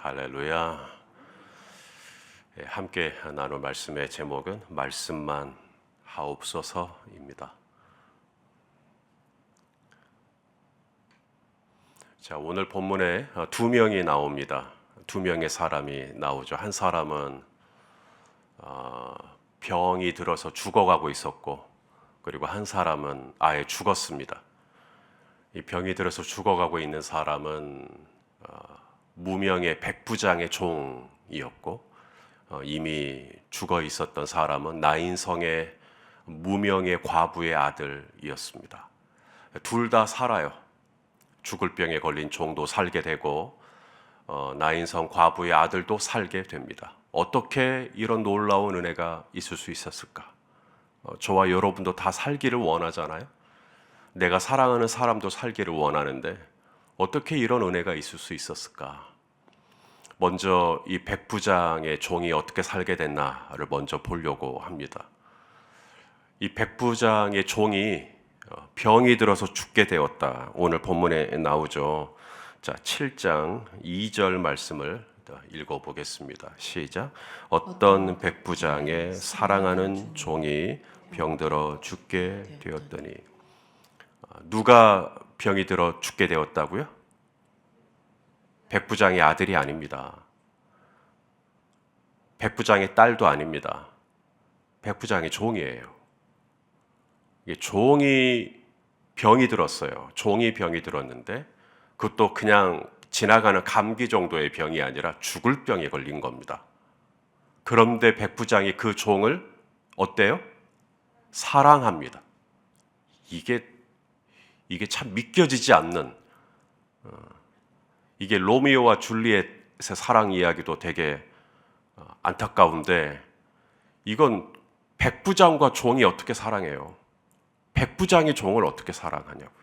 할렐루야. 함께 나눌 말씀의 제목은 말씀만 하옵소서입니다. 자, 오늘 본문에 두 명이 나옵니다. 두 명의 사람이 나오죠. 한 사람은 병이 들어서 죽어가고 있었고, 그리고 한 사람은 아예 죽었습니다. 이 병이 들어서 죽어가고 있는 사람은 무명의 백부장의 종이었고, 이미 죽어 있었던 사람은 나인성의 무명의 과부의 아들이었습니다. 둘 다 살아요. 죽을 병에 걸린 종도 살게 되고, 나인성 과부의 아들도 살게 됩니다. 어떻게 이런 놀라운 은혜가 있을 수 있었을까? 저와 여러분도 다 살기를 원하잖아요. 내가 사랑하는 사람도 살기를 원하는데 어떻게 이런 은혜가 있을 수 있었을까? 먼저 이 백부장의 종이 어떻게 살게 됐나를 먼저 보려고 합니다. 이 백부장의 종이 병이 들어서 죽게 되었다. 오늘 본문에 나오죠. 자, 7장 2절 말씀을 읽어보겠습니다. 시작. 어떤 백부장의 사랑하는 종이 병들어 죽게 되었더니. 누가 병이 들어 죽게 되었다고요? 백부장의 아들이 아닙니다. 백부장의 딸도 아닙니다. 백부장의 종이에요. 종이 병이 들었어요. 종이 병이 들었는데 그것도 그냥 지나가는 감기 정도의 병이 아니라 죽을 병에 걸린 겁니다. 그런데 백부장이 그 종을 어때요? 사랑합니다. 이게 참 믿겨지지 않는, 이게 로미오와 줄리엣의 사랑 이야기도 되게 안타까운데, 이건 백부장과 종이 어떻게 사랑해요? 백부장이 종을 어떻게 사랑하냐고요.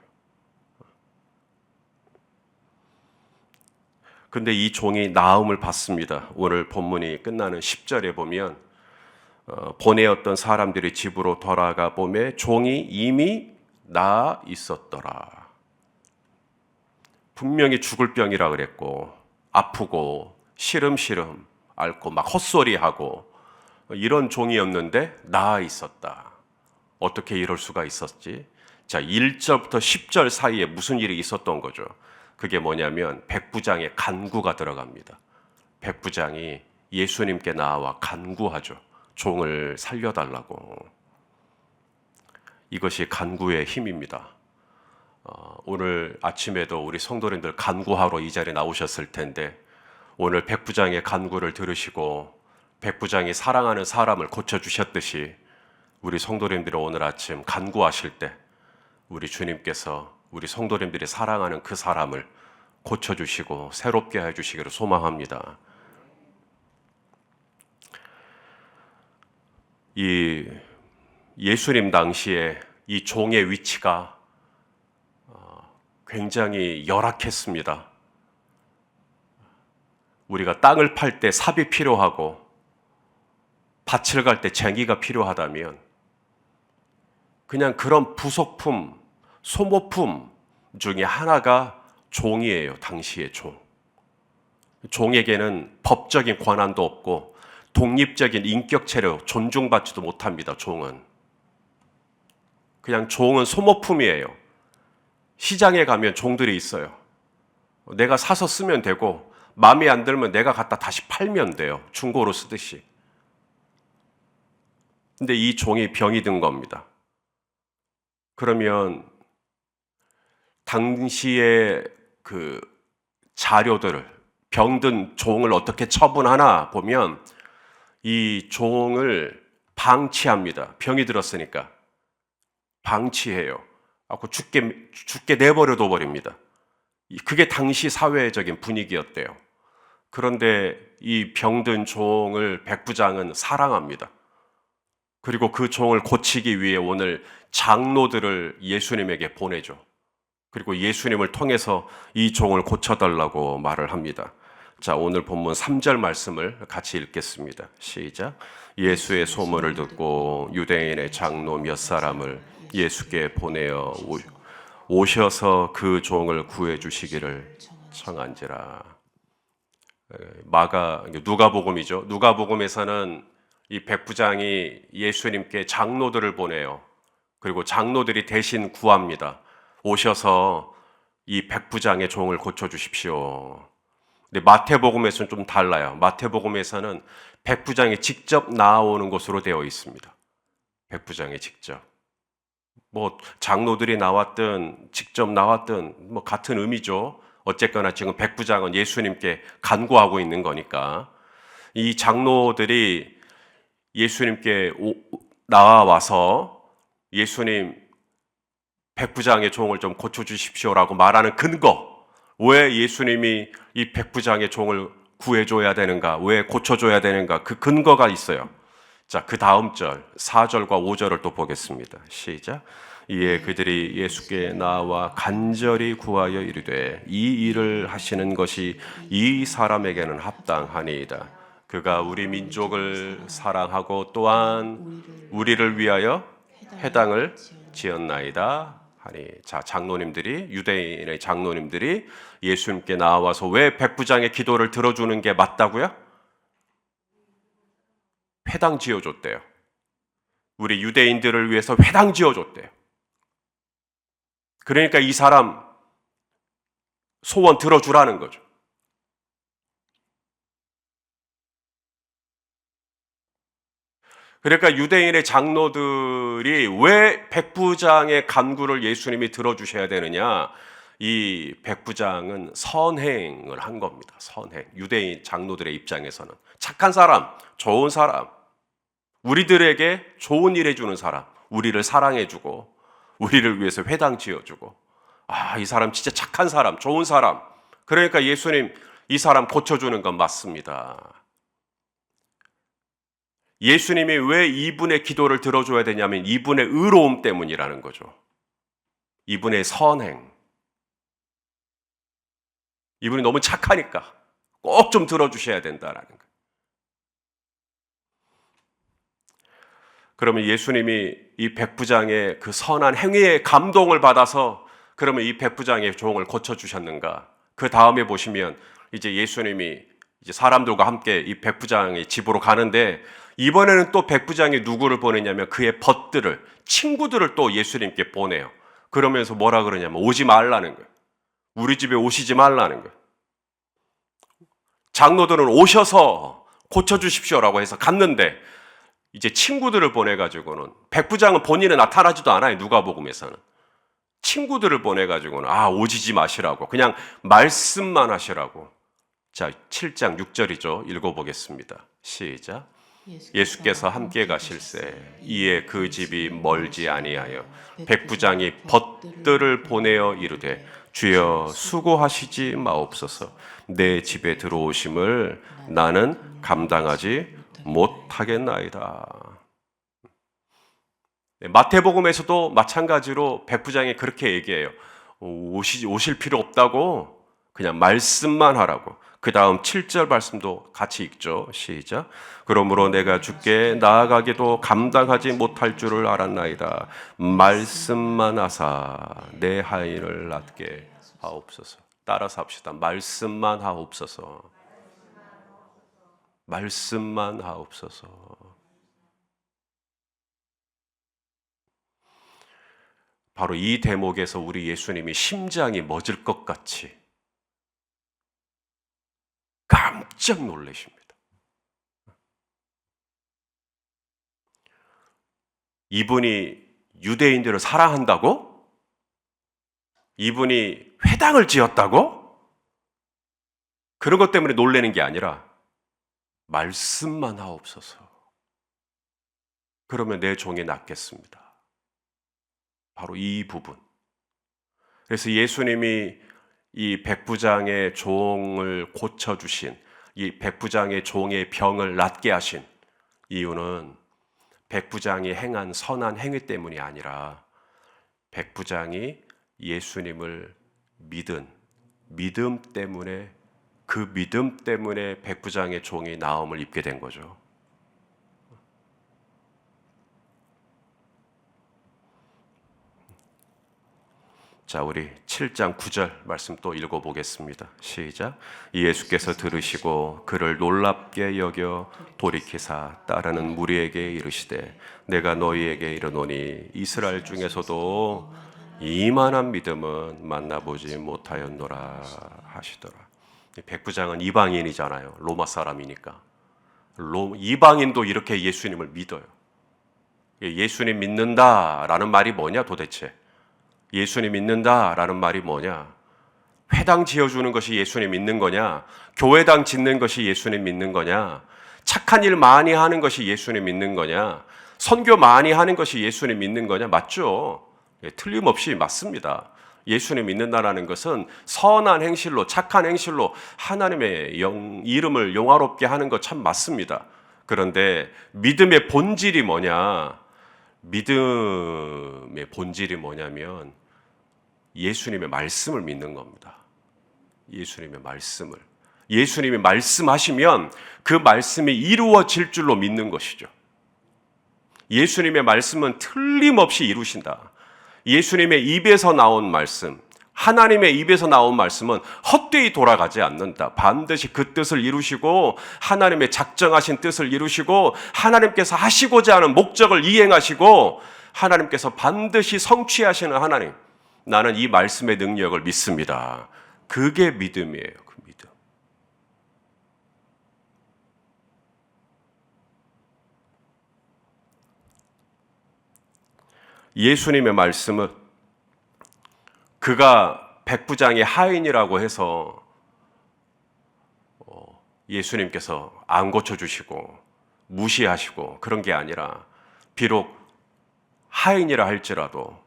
근데 이 종이 나음을 받습니다. 오늘 본문이 끝나는 10절에 보면 보내었던 사람들이 집으로 돌아가 보매 종이 이미 나아 있었더라. 분명히 죽을 병이라 그랬고, 아프고 시름시름 앓고 막 헛소리하고 이런 종이었는데 나아 있었다. 어떻게 이럴 수가 있었지? 자, 1절부터 10절 사이에 무슨 일이 있었던 거죠? 그게 뭐냐면 백부장의 간구가 들어갑니다. 백부장이 예수님께 나와 간구하죠. 종을 살려달라고. 이것이 간구의 힘입니다. 오늘 아침에도 우리 성도님들 간구하러 이 자리에 나오셨을 텐데, 오늘 백부장의 간구를 들으시고 백부장이 사랑하는 사람을 고쳐주셨듯이 우리 성도님들이 오늘 아침 간구하실 때 우리 주님께서 우리 성도님들이 사랑하는 그 사람을 고쳐주시고 새롭게 해주시기를 소망합니다. 이 예수님 당시에 이 종의 위치가 굉장히 열악했습니다. 우리가 땅을 팔 때 삽이 필요하고 밭을 갈 때 쟁기가 필요하다면 그냥 그런 부속품, 소모품 중에 하나가 종이에요. 당시의 종. 종에게는 법적인 권한도 없고 독립적인 인격체로 존중받지도 못합니다. 종은. 그냥 종은 소모품이에요. 시장에 가면 종들이 있어요. 내가 사서 쓰면 되고 마음에 안 들면 내가 갖다 다시 팔면 돼요. 중고로 쓰듯이. 근데 이 종이 병이 든 겁니다. 그러면 당시의 그 자료들을, 병든 종을 어떻게 처분하나 보면 이 종을 방치합니다. 병이 들었으니까 방치해요. 죽게 내버려둬 버립니다. 그게 당시 사회적인 분위기였대요. 그런데 이 병든 종을 백부장은 사랑합니다. 그리고 그 종을 고치기 위해 오늘 장로들을 예수님에게 보내죠. 그리고 예수님을 통해서 이 종을 고쳐달라고 말을 합니다. 자, 오늘 본문 3절 말씀을 같이 읽겠습니다. 시작. 예수의 소문을 듣고 유대인의 장로 몇 사람을 예수께 보내어 오셔서 그 종을 구해 주시기를 청한지라. 누가복음이죠. 누가복음에서는 이 백부장이 예수님께 장로들을 보내요. 그리고 장로들이 대신 구합니다. 오셔서 이 백부장의 종을 고쳐주십시오. 근데 마태복음에서는 좀 달라요. 마태복음에서는 백부장이 직접 나오는 것으로 되어 있습니다. 백부장이 직접. 뭐 장로들이 나왔든 직접 나왔든 뭐 같은 의미죠. 어쨌거나 지금 백부장은 예수님께 간구하고 있는 거니까 이 장로들이 예수님께 나와서 예수님 백부장의 종을 좀 고쳐주십시오라고 말하는 근거, 왜 예수님이 이 백부장의 종을 구해줘야 되는가, 왜 고쳐줘야 되는가, 그 근거가 있어요. 자, 그 다음 절 4절과 5절을 또 보겠습니다. 시작. 이에 그들이 예수께 나와 간절히 구하여 이르되 이 일을 하시는 것이 이 사람에게는 합당하니이다. 그가 우리 민족을 사랑하고 또한 우리를 위하여 회당을 지었나이다 하니. 자, 장로님들이, 유대인의 장로님들이 예수님께 나와서 왜 백부장의 기도를 들어주는 게 맞다고요? 회당 지어줬대요. 우리 유대인들을 위해서 회당 지어줬대요. 그러니까 이 사람 소원 들어주라는 거죠. 그러니까 유대인의 장로들이 왜 백부장의 간구를 예수님이 들어주셔야 되느냐? 이 백부장은 선행을 한 겁니다. 선행. 유대인 장로들의 입장에서는 착한 사람, 좋은 사람, 우리들에게 좋은 일 해주는 사람, 우리를 사랑해주고 우리를 위해서 회당 지어주고, 이 사람 진짜 착한 사람, 좋은 사람. 그러니까 예수님 이 사람 고쳐주는 건 맞습니다. 예수님이 왜 이분의 기도를 들어줘야 되냐면 이분의 의로움 때문이라는 거죠. 이분의 선행. 이분이 너무 착하니까 꼭 좀 들어주셔야 된다라는 거예요. 그러면 예수님이 이 백부장의 그 선한 행위에 감동을 받아서 그러면 이 백부장의 종을 고쳐주셨는가? 그 다음에 보시면 이제 예수님이 이제 사람들과 함께 이 백부장의 집으로 가는데 이번에는 또 백부장이 누구를 보내냐면 그의 벗들을, 친구들을 또 예수님께 보내요. 그러면서 뭐라 그러냐면 오지 말라는 거예요. 우리 집에 오시지 말라는 거예요. 장로들은 오셔서 고쳐주십시오라고 해서 갔는데 이제 친구들을 보내가지고는, 백부장은 본인은 나타나지도 않아요. 누가복음에서는. 친구들을 보내가지고는 오지지 마시라고, 그냥 말씀만 하시라고. 자, 7장 6절이죠. 읽어보겠습니다. 시작. 예수께서 함께 가실새 이에 그 집이 멀지 아니하여 백부장이 벗들을 보내어 이르되 주여 수고하시지 마옵소서. 내 집에 들어오심을 나는 감당하지 못하겠나이다. 마태복음에서도 마찬가지로 백부장이 그렇게 얘기해요. 오실 필요 없다고, 그냥 말씀만 하라고. 그 다음 7절 말씀도 같이 읽죠. 시작. 그러므로 내가 주께 나아가기도 감당하지 못할 줄을 알았나이다. 말씀만 하사 내 하인을 낫게 하옵소서. 따라서 합시다. 말씀만 하옵소서. 말씀만 하옵소서. 바로 이 대목에서 우리 예수님이 심장이 멎을 것 같이 깜짝 놀라십니다. 이분이 유대인들을 사랑한다고? 이분이 회당을 지었다고? 그런 것 때문에 놀라는 게 아니라 말씀만 하옵소서. 그러면 내 종이 낫겠습니다. 바로 이 부분. 그래서 예수님이 이 백부장의 종을 고쳐주신, 이 백부장의 종의 병을 낫게 하신 이유는 백부장이 행한 선한 행위 때문이 아니라 백부장이 예수님을 믿은 믿음 때문에, 그 믿음 때문에 백부장의 종이 나음을 입게 된 거죠. 자, 우리 7장 9절 말씀 또 읽어보겠습니다. 시작. 예수께서 들으시고 그를 놀랍게 여겨 돌이키사 따르는 무리에게 이르시되 내가 너희에게 이르노니 이스라엘 중에서도 이만한 믿음은 만나보지 못하였노라 하시더라. 백부장은 이방인이잖아요. 로마 사람이니까. 이방인도 이렇게 예수님을 믿어요. 예수님 믿는다라는 말이 뭐냐 도대체? 예수님 믿는다라는 말이 뭐냐? 회당 지어주는 것이 예수님 믿는 거냐? 교회당 짓는 것이 예수님 믿는 거냐? 착한 일 많이 하는 것이 예수님 믿는 거냐? 선교 많이 하는 것이 예수님 믿는 거냐? 맞죠? 틀림없이 맞습니다. 예수님 믿는다라는 것은 선한 행실로, 착한 행실로 하나님의 이름을 영화롭게 하는 것 참 맞습니다. 그런데 믿음의 본질이 뭐냐? 믿음의 본질이 뭐냐면 예수님의 말씀을 믿는 겁니다. 예수님의 말씀을. 예수님이 말씀하시면 그 말씀이 이루어질 줄로 믿는 것이죠. 예수님의 말씀은 틀림없이 이루신다. 예수님의 입에서 나온 말씀, 하나님의 입에서 나온 말씀은 헛되이 돌아가지 않는다. 반드시 그 뜻을 이루시고 하나님의 작정하신 뜻을 이루시고 하나님께서 하시고자 하는 목적을 이행하시고 하나님께서 반드시 성취하시는 하나님. 나는 이 말씀의 능력을 믿습니다. 그게 믿음이에요. 그 믿음. 예수님의 말씀은 그가 백부장의 하인이라고 해서 예수님께서 안 고쳐주시고 무시하시고 그런 게 아니라 비록 하인이라 할지라도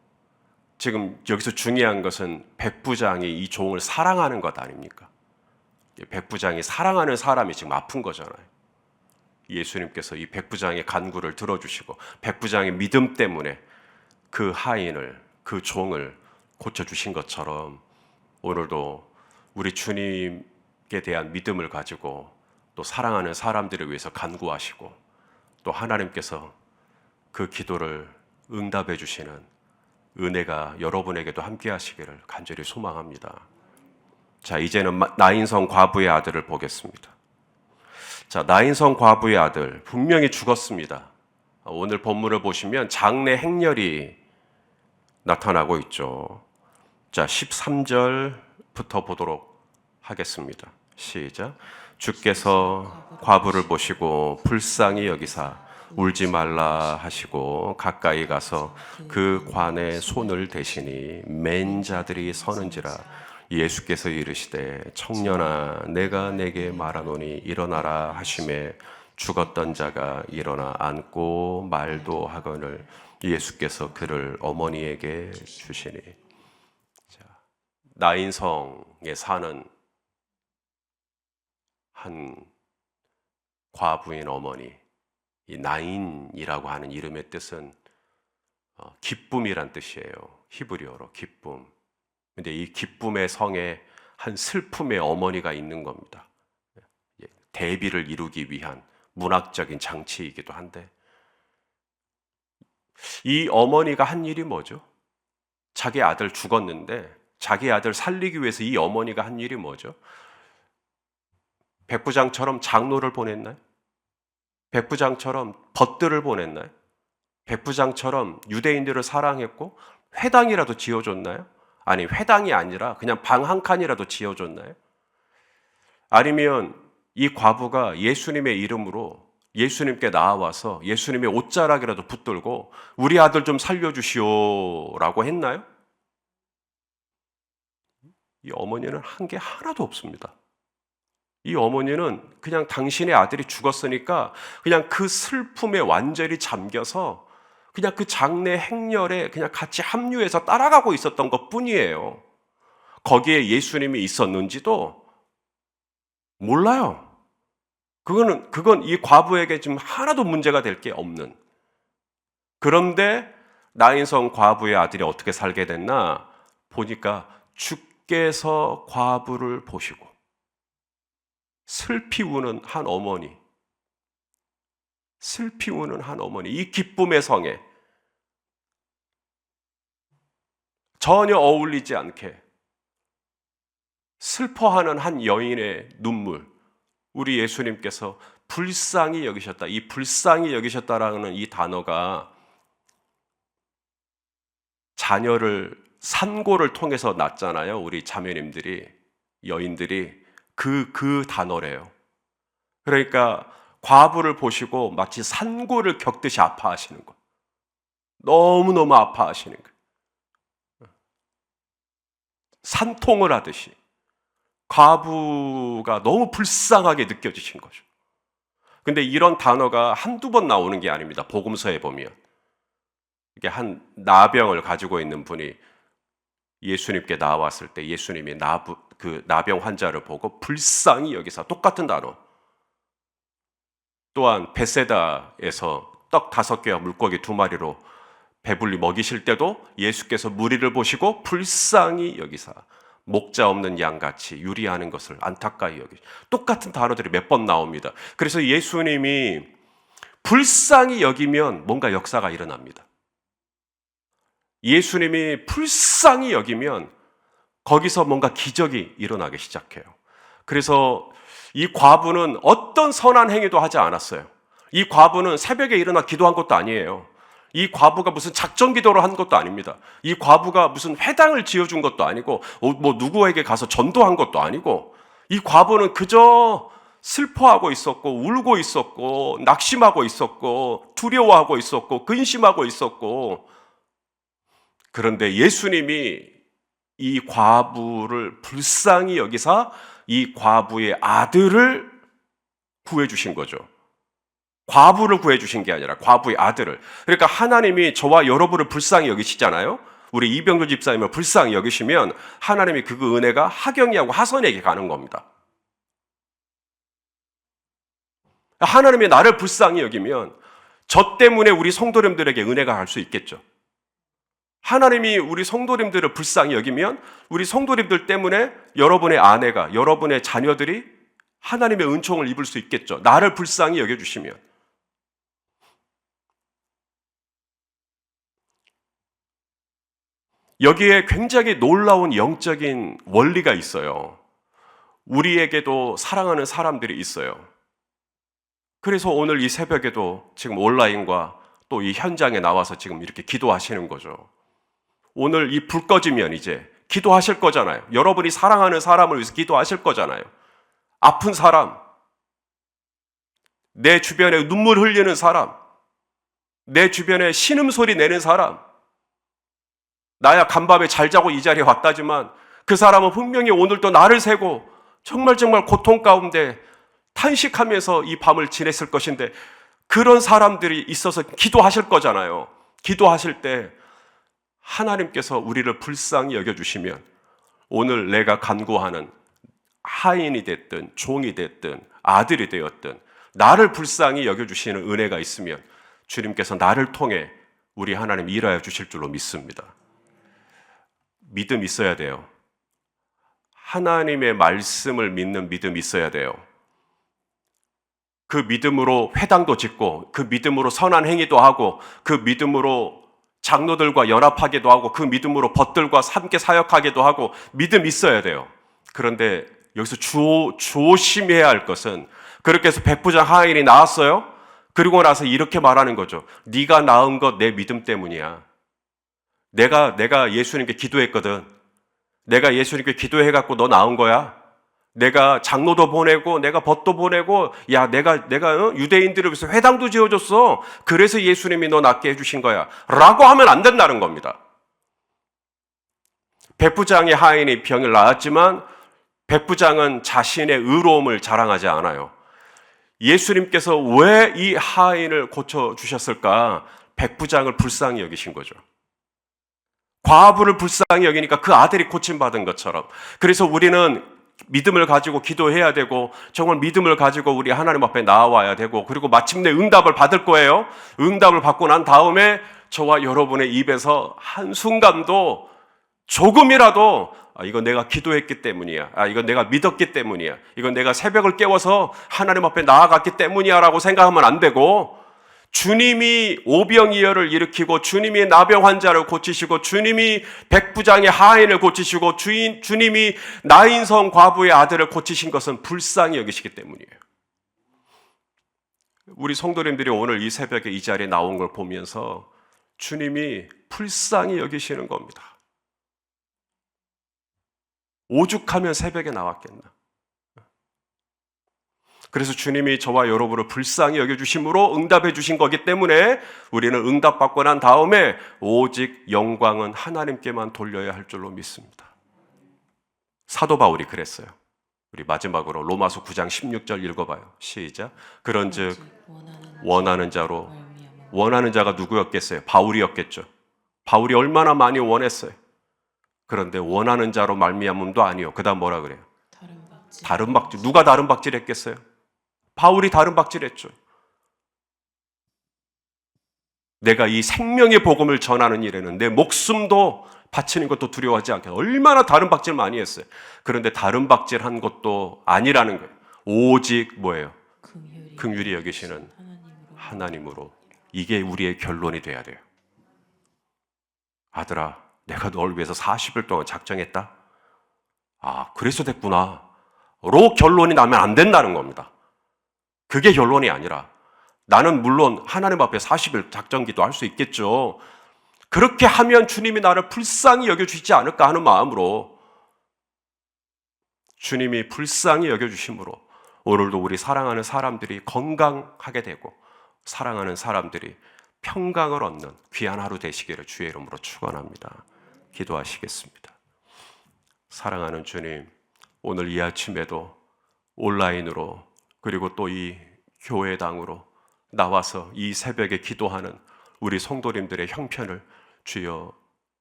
지금 여기서 중요한 것은 백부장이 이 종을 사랑하는 것 아닙니까? 백부장이 사랑하는 사람이 지금 아픈 거잖아요. 예수님께서 이 백부장의 간구를 들어주시고 백부장의 믿음 때문에 그 하인을, 그 종을 고쳐주신 것처럼 오늘도 우리 주님께 대한 믿음을 가지고 또 사랑하는 사람들을 위해서 간구하시고 또 하나님께서 그 기도를 응답해 주시는 은혜가 여러분에게도 함께 하시기를 간절히 소망합니다. 자, 이제는 나인성 과부의 아들을 보겠습니다. 자, 나인성 과부의 아들 분명히 죽었습니다. 오늘 본문을 보시면 장래 행렬이 나타나고 있죠. 자, 13절부터 보도록 하겠습니다. 시작. 주께서 과부를 보시고 불쌍히 여기사 울지 말라 하시고 가까이 가서 그 관에 손을 대시니 맨 자들이 서는지라. 예수께서 이르시되 청년아 내가 내게 말하노니 일어나라 하심에 죽었던 자가 일어나 앉고 말도 하거늘 예수께서 그를 어머니에게 주시니. 자, 나인성에 사는 한 과부인 어머니. 이 나인이라고 하는 이름의 뜻은 기쁨이란 뜻이에요. 히브리어로 기쁨. 근데 이 기쁨의 성에 한 슬픔의 어머니가 있는 겁니다. 대비를 이루기 위한 문학적인 장치이기도 한데 이 어머니가 한 일이 뭐죠? 자기 아들 죽었는데 자기 아들 살리기 위해서 이 어머니가 한 일이 뭐죠? 백부장처럼 장로를 보냈나요? 백부장처럼 벗들을 보냈나요? 백부장처럼 유대인들을 사랑했고 회당이라도 지어줬나요? 아니, 회당이 아니라 그냥 방 한 칸이라도 지어줬나요? 아니면 이 과부가 예수님의 이름으로 예수님께 나와서 예수님의 옷자락이라도 붙들고 우리 아들 좀 살려주시오라고 했나요? 이 어머니는 한 게 하나도 없습니다. 이 어머니는 그냥 당신의 아들이 죽었으니까 그냥 그 슬픔에 완전히 잠겨서 그냥 그 장례 행렬에 그냥 같이 합류해서 따라가고 있었던 것 뿐이에요. 거기에 예수님이 있었는지도 몰라요. 그건 이 과부에게 지금 하나도 문제가 될 게 없는. 그런데 나인성 과부의 아들이 어떻게 살게 됐나 보니까 주께서 과부를 보시고 슬피 우는 한 어머니, 슬피 우는 한 어머니, 이 기쁨의 성에 전혀 어울리지 않게 슬퍼하는 한 여인의 눈물, 우리 예수님께서 불쌍히 여기셨다. 이 불쌍히 여기셨다라는 이 단어가 자녀를 산고를 통해서 낳잖아요. 우리 자매님들이, 여인들이 그 단어래요. 그러니까 과부를 보시고 마치 산고를 겪듯이 아파하시는 거. 너무너무 아파하시는 거. 산통을 하듯이 과부가 너무 불쌍하게 느껴지신 거죠. 근데 이런 단어가 한두 번 나오는 게 아닙니다. 복음서에 보면 이게 한 나병을 가지고 있는 분이 예수님께 나왔을 때 예수님이 그 나병 환자를 보고 불쌍히 여기사, 똑같은 단어. 또한 베세다에서 떡 5개와 물고기 2마리로 배불리 먹이실 때도 예수께서 무리를 보시고 불쌍히 여기사, 목자 없는 양같이 유리하는 것을 안타까이 여기, 똑같은 단어들이 몇 번 나옵니다. 그래서 예수님이 불쌍히 여기면 뭔가 역사가 일어납니다. 예수님이 불쌍히 여기면 거기서 뭔가 기적이 일어나기 시작해요. 그래서 이 과부는 어떤 선한 행위도 하지 않았어요. 이 과부는 새벽에 일어나 기도한 것도 아니에요. 이 과부가 무슨 작전 기도를 한 것도 아닙니다. 이 과부가 무슨 회당을 지어준 것도 아니고 뭐 누구에게 가서 전도한 것도 아니고, 이 과부는 그저 슬퍼하고 있었고 울고 있었고 낙심하고 있었고 두려워하고 있었고 근심하고 있었고, 그런데 예수님이 이 과부를 불쌍히 여기사 이 과부의 아들을 구해주신 거죠. 과부를 구해주신 게 아니라 과부의 아들을. 그러니까 하나님이 저와 여러분을 불쌍히 여기시잖아요. 우리 이병조 집사님을 불쌍히 여기시면 하나님이 그 은혜가 하경이하고 하선에게 가는 겁니다. 하나님이 나를 불쌍히 여기면 저 때문에 우리 성도님들에게 은혜가 갈 수 있겠죠. 하나님이 우리 성도님들을 불쌍히 여기면 우리 성도님들 때문에 여러분의 아내가, 여러분의 자녀들이 하나님의 은총을 입을 수 있겠죠. 나를 불쌍히 여겨주시면. 여기에 굉장히 놀라운 영적인 원리가 있어요. 우리에게도 사랑하는 사람들이 있어요. 그래서 오늘 이 새벽에도 지금 온라인과 또 이 현장에 나와서 지금 이렇게 기도하시는 거죠. 오늘 이 불 꺼지면 이제 기도하실 거잖아요. 여러분이 사랑하는 사람을 위해서 기도하실 거잖아요. 아픈 사람, 내 주변에 눈물 흘리는 사람, 내 주변에 신음소리 내는 사람, 나야 간밤에 잘 자고 이 자리에 왔다지만 그 사람은 분명히 오늘도 나를 새고 정말 고통 가운데 탄식하면서 이 밤을 지냈을 것인데, 그런 사람들이 있어서 기도하실 거잖아요. 기도하실 때 하나님께서 우리를 불쌍히 여겨주시면 오늘 내가 간구하는 하인이 됐든 종이 됐든 아들이 되었든 나를 불쌍히 여겨주시는 은혜가 있으면 주님께서 나를 통해 우리 하나님 일하여 주실 줄로 믿습니다. 믿음 있어야 돼요. 하나님의 말씀을 믿는 믿음 있어야 돼요. 그 믿음으로 회당도 짓고, 그 믿음으로 선한 행위도 하고, 그 믿음으로 장로들과 연합하기도 하고, 그 믿음으로 벗들과 함께 사역하기도 하고, 믿음 있어야 돼요. 그런데 여기서 조심해야 할 것은, 그렇게 해서 백부장 하인이 나왔어요. 그리고 나서 이렇게 말하는 거죠. 네가 낳은 것 내 믿음 때문이야. 내가 예수님께 기도했거든. 내가 예수님께 기도해갖고 너 낳은 거야. 내가 장로도 보내고 내가 벗도 보내고, 야 내가 유대인들을 위해서 회당도 지어줬어. 그래서 예수님이 너 낳게 해주신 거야 라고 하면 안 된다는 겁니다. 백부장의 하인이 병을 낳았지만 백부장은 자신의 의로움을 자랑하지 않아요. 예수님께서 왜 이 하인을 고쳐주셨을까? 백부장을 불쌍히 여기신 거죠. 과부를 불쌍히 여기니까 그 아들이 고침받은 것처럼. 그래서 우리는 믿음을 가지고 기도해야 되고, 정말 믿음을 가지고 우리 하나님 앞에 나와야 되고, 그리고 마침내 응답을 받을 거예요. 응답을 받고 난 다음에 저와 여러분의 입에서 한순간도 조금이라도 이건 내가 기도했기 때문이야, 이건 내가 믿었기 때문이야, 이건 내가 새벽을 깨워서 하나님 앞에 나아갔기 때문이야 라고 생각하면 안 되고, 주님이 오병이어를 일으키고 주님이 나병 환자를 고치시고 주님이 백부장의 하인을 고치시고 주님이 나인성 과부의 아들을 고치신 것은 불쌍히 여기시기 때문이에요. 우리 성도님들이 오늘 이 새벽에 이 자리에 나온 걸 보면서 주님이 불쌍히 여기시는 겁니다. 오죽하면 새벽에 나왔겠나. 그래서 주님이 저와 여러분을 불쌍히 여겨주심으로 응답해 주신 거기 때문에 우리는 응답받고 난 다음에 오직 영광은 하나님께만 돌려야 할 줄로 믿습니다. 사도 바울이 그랬어요. 우리 마지막으로 로마서 9장 16절 읽어봐요. 시작. 그런즉 원하는 자가 누구였겠어요? 바울이었겠죠. 바울이 얼마나 많이 원했어요. 그런데 원하는 자로 말미암음도 아니요. 그 다음 뭐라 그래요? 다른 박질. 누가 다른 박질 했겠어요? 바울이 다른 박질 했죠. 내가 이 생명의 복음을 전하는 일에는 내 목숨도 바치는 것도 두려워하지 않겠다. 얼마나 다른 박질 많이 했어요. 그런데 다른 박질 한 것도 아니라는 거예요. 오직 뭐예요? 긍휼히 여기시는 하나님으로. 이게 우리의 결론이 돼야 돼요. 아들아, 내가 널 위해서 40일 동안 작정했다. 아, 그래서 됐구나. 로 결론이 나면 안 된다는 겁니다. 그게 결론이 아니라 나는 물론 하나님 앞에 40일 작정기도 할 수 있겠죠. 그렇게 하면 주님이 나를 불쌍히 여겨주시지 않을까 하는 마음으로 주님이 불쌍히 여겨주심으로 오늘도 우리 사랑하는 사람들이 건강하게 되고 사랑하는 사람들이 평강을 얻는 귀한 하루 되시기를 주의 이름으로 축원합니다. 기도하시겠습니다. 사랑하는 주님, 오늘 이 아침에도 온라인으로 그리고 또 이 교회당으로 나와서 이 새벽에 기도하는 우리 성도님들의 형편을 주여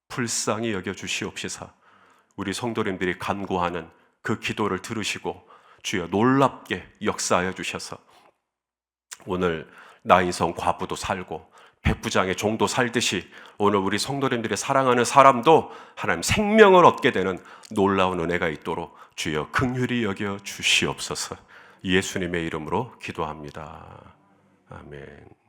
불쌍히 여겨 주시옵시사. 우리 성도님들이 간구하는 그 기도를 들으시고 주여 놀랍게 역사하여 주셔서 오늘 나인성 과부도 살고 백부장의 종도 살듯이 오늘 우리 성도님들이 사랑하는 사람도 하나님 생명을 얻게 되는 놀라운 은혜가 있도록 주여 긍휼히 여겨 주시옵소서. 예수님의 이름으로 기도합니다. 아멘.